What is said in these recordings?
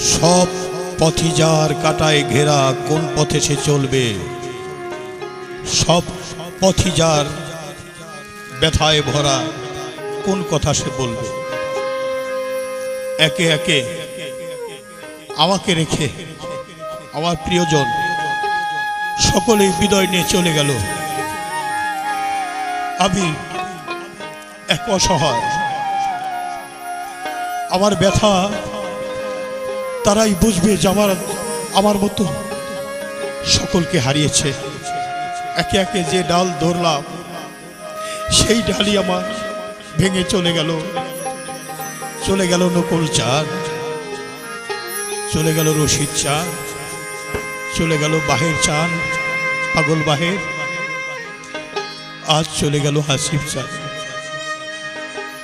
সব পথই যার কাটায় ঘেরা, কোন পথে সে চলবে? সব পথই যার ব্যথায় ভরা, কোন কথা সে বলবে? একে একে আমাকে রেখে আমার প্রিয়জন সকলেই বিদায় নিয়ে চলে গেল। আমি এক অসহায়, আমার ব্যথা তারাই বুঝবে যে আমার মতো সকলকে হারিয়েছে। একে একে যে ডাল ধরলাম সেই ডালই আমার ভেঙে চলে গেল। চলে গেল নকুল চাঁদ, চলে গেল রশিদ চাঁদ, চলে গেল বাহের চাঁদ, পাগল বাহের। আজ চলে গেল হাসিব চাঁদ,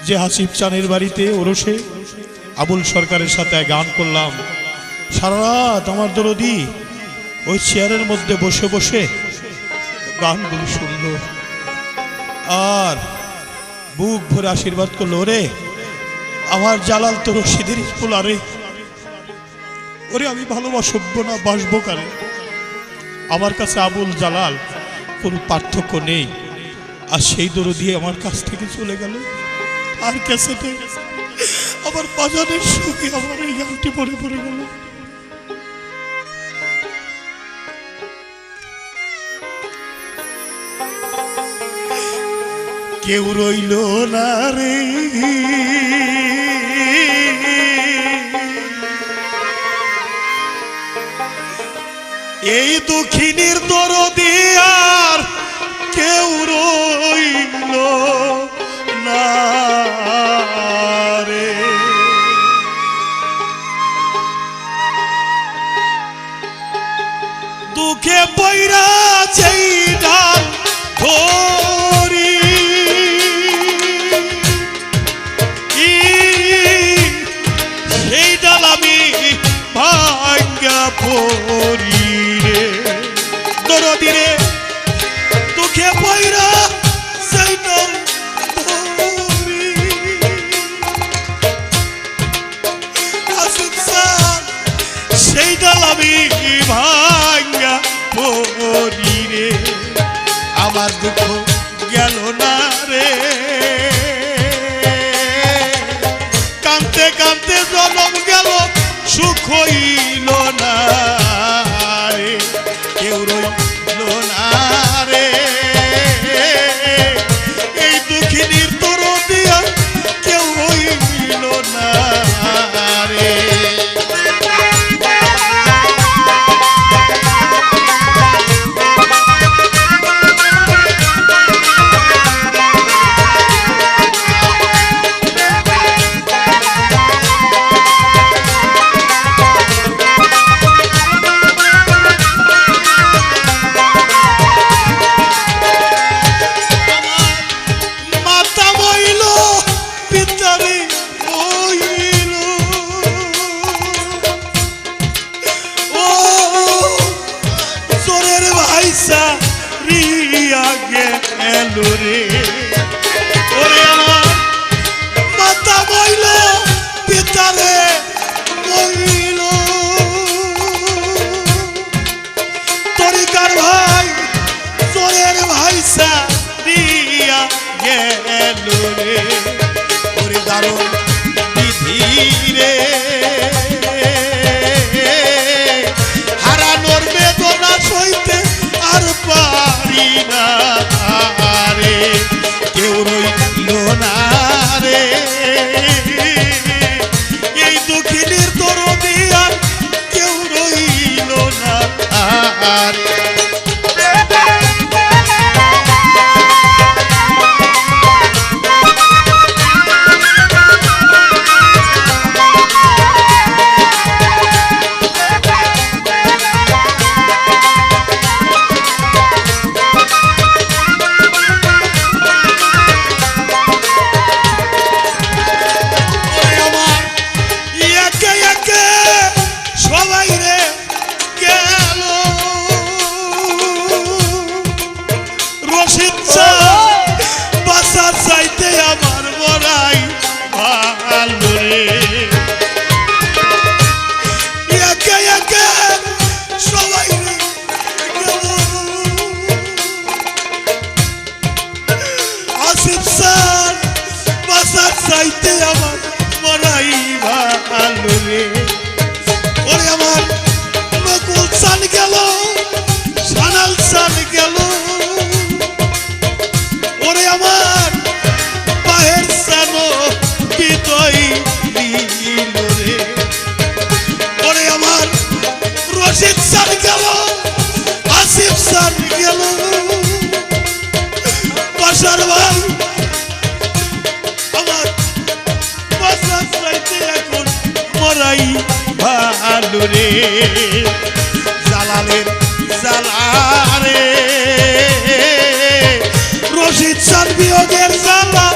যে হাসিব চাঁদের বাড়িতে ওরসে আবুল সরকারের সাথে গান করলাম। সারা রাত আমার দরদি ওই চেয়ারের মধ্যে বসে বসে গানগুলি শুনল আর বুক ভরে আশীর্বাদ করলো, রে আমার জালাল তো রশিদের পোলারে, ওরে আমি ভালোবাসবো না বাসবো কারে? আমার কাছে আবুল জালাল কোনো পার্থক্য নেই। আর সেই দরদি আমার কাছ থেকে চলে গেল। আর ক্যাসেটে আমার বাজারের সুখে আমার এই গানটি পড়ে পড়ে গেল। কেউ রইল না রে এই দুঃখিনীর দরদি, আর কেউ রইল না রে। দুঃখে পইরা যেই ডাল ধরি সেই ডাল আমি ভাঙ্গা পড়ি রে দরদি রে। দুঃখে পইরা সেই ডাল ধরি সেই ডাল আমি ভাঙ্গা পড়ি রে। আমার দুঃখ গেল না রে, কাঁদতে কাঁদতে জনম গেল, সুখ হইল না রে। কেউ রইল না রে এই দুঃখিনীর দরদি, আর কেউ হইল না রে। ওরে আমার মাথা বইল পিতারে বইল, তরিকার ভাই চোরের ভাইসা দিয়া গেল রে। ওরে দারুণ বিধি রে, হারানোর বেদনা সইতে আর পারি না রে। কেউ রইল না রে এই দুঃখিনীর দরদি, আর কেউ রইল না রে। সবাই রে গেল চাইতে আমার মরাই ভালো রে। ওরে আমার নকুল চান গেল, সানাল চান গেল, ওরে আমার পায়ের চানো বিদয় দিল রে। ওরে আমার রশিদ চান গেল, আসিফ চান গেল, বাসার ভাই আমার বাসা চাইতে এখন মরাই ভালো রে। জালালের জালারে রশিদ চান বিয়োগের জ্বালা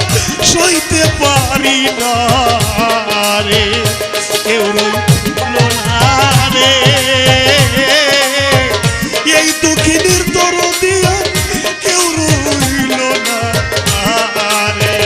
সইতে পারি না রে। কেউ রইল না রে, এই দুঃখিনীর দরদি কেউ রইল না রে।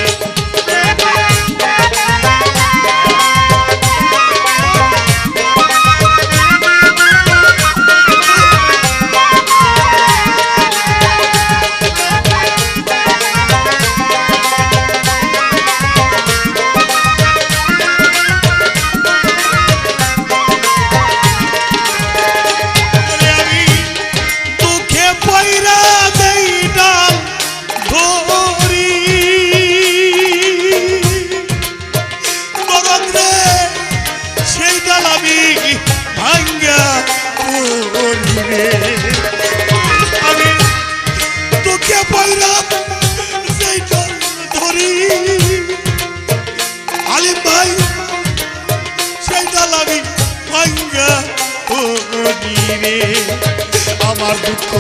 আমার দুঃখ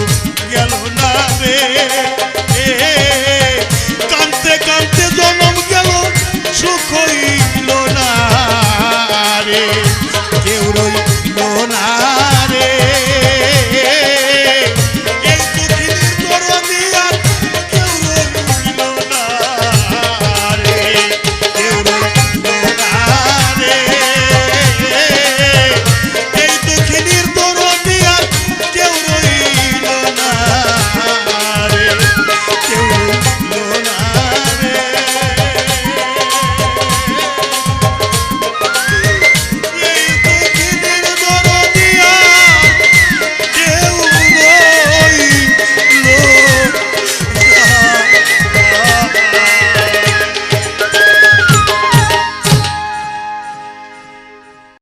গেল না রে।